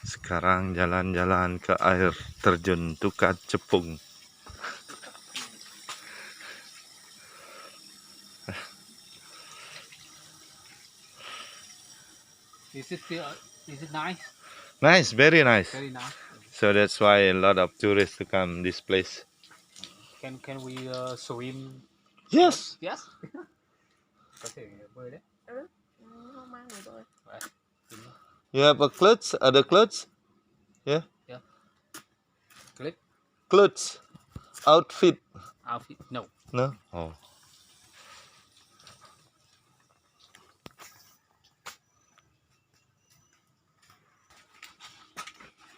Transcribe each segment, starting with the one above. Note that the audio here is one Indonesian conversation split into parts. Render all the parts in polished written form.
Sekarang jalan-jalan ke air terjun Tukat Cepung. Is it nice? Nice, very nice. Very nice. So that's why a lot of tourists to come this place. Can we swim? Yes. Yes. Có thể bơi đấy. Không mang người bơi. Vậy. You have a clothes? Other clothes? Yeah. Yeah. Clip. Clothes. Outfit. Outfit. No. No. Oh.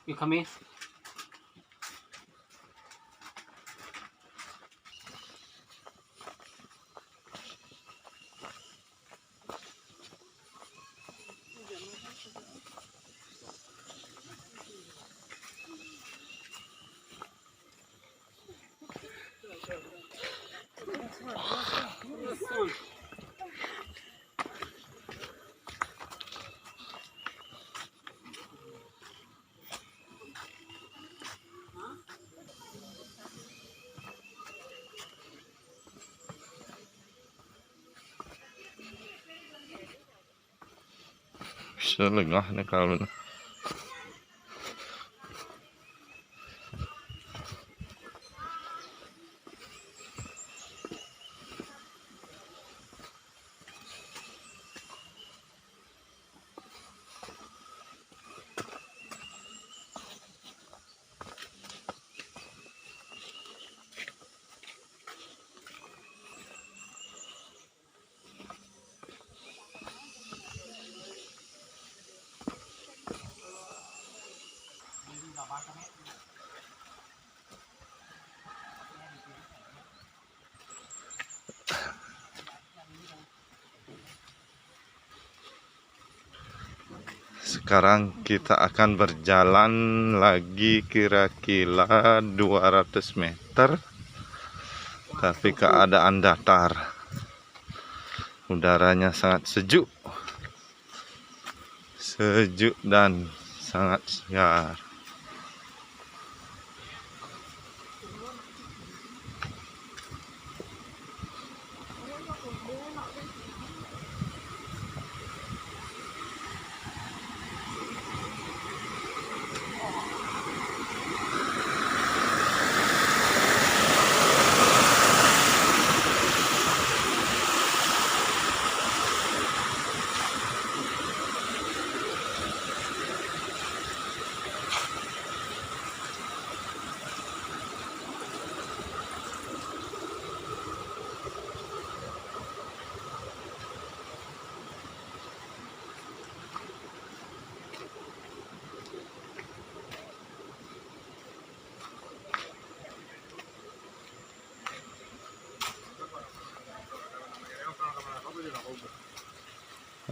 You come in. Selengah nih kalau. Sekarang kita akan berjalan lagi kira-kira 200 meter. Tapi keadaan datar. Udaranya sangat sejuk. Sejuk dan sangat segar.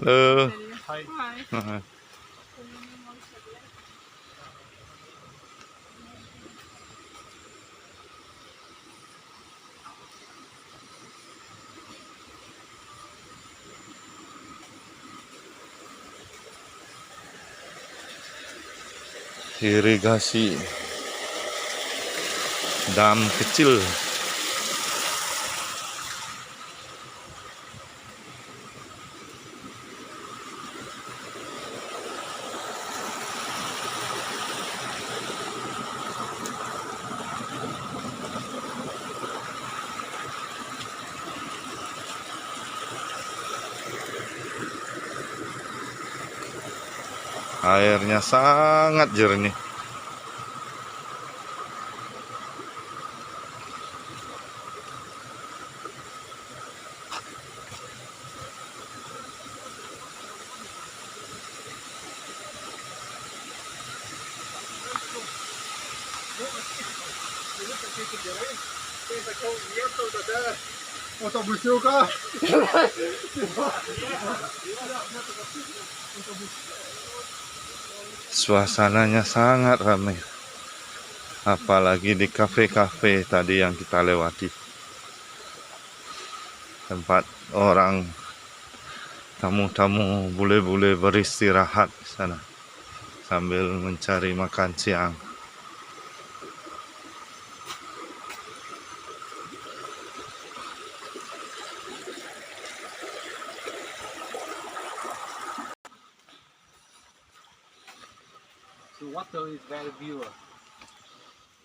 Halo. Hai. Irigasi dam kecil. Airnya sangat jernih. Suasananya sangat ramai. Apalagi di kafe-kafe tadi yang kita lewati. Tempat orang tamu-tamu bule-bule beristirahat di sana. sambil mencari makan siang. The water is very pure.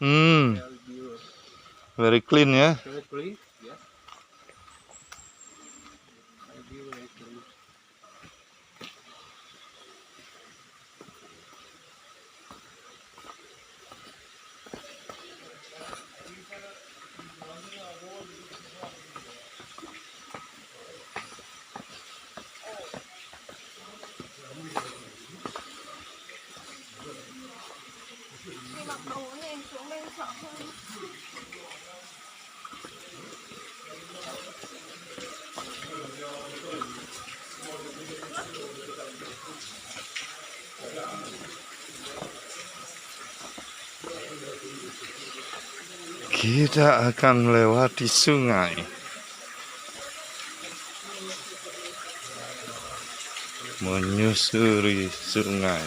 Hmm, Very pure. very clean ya. Very clean. Yes. Very pure, very clean. Khi mặc đồ này xuống bên sợ hơn. Kita akan melewati sungai. Menyusuri sungai.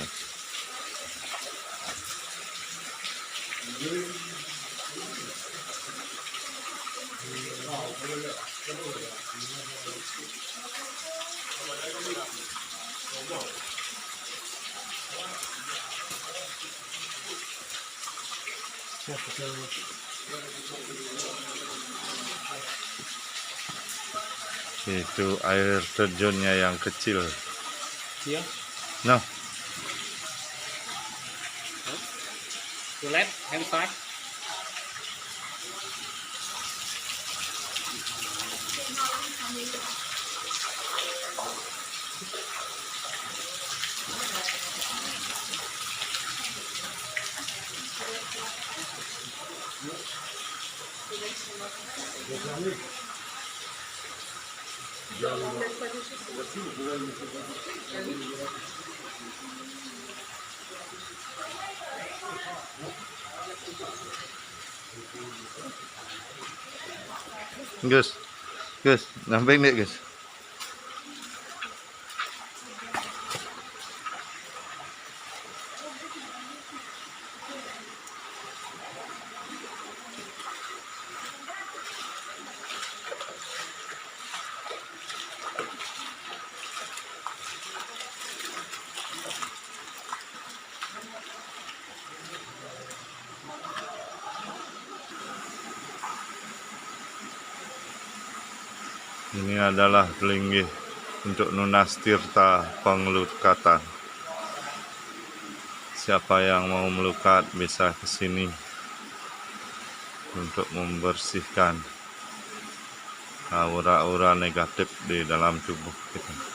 Itu air terjunnya yang kecil. Here. No, The left hand side. Gus, Gus, nampak ni Gus. Ini adalah Pelinggih untuk Nunas Tirta Pengelukatan. Siapa yang mau melukat bisa ke sini untuk membersihkan aura-aura negatif di dalam tubuh kita.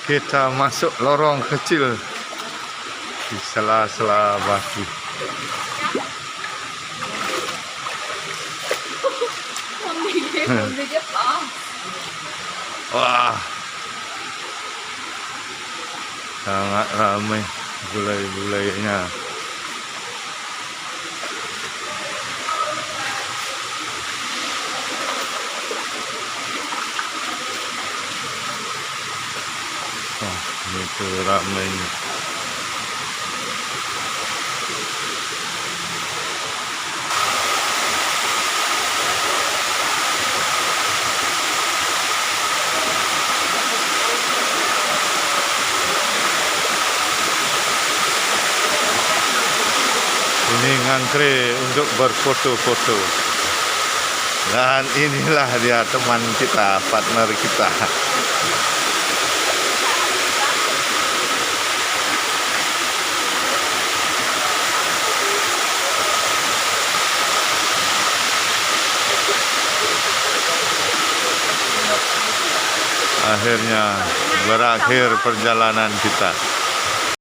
Kita masuk lorong kecil di sela-sela batu. Không đi giúp bỏ. Wah, sangat ramai bulai-bulainya. Wah, itu ramainya. Ini ngantri untuk berfoto-foto. Dan inilah dia teman kita, partner kita. Akhirnya berakhir perjalanan kita.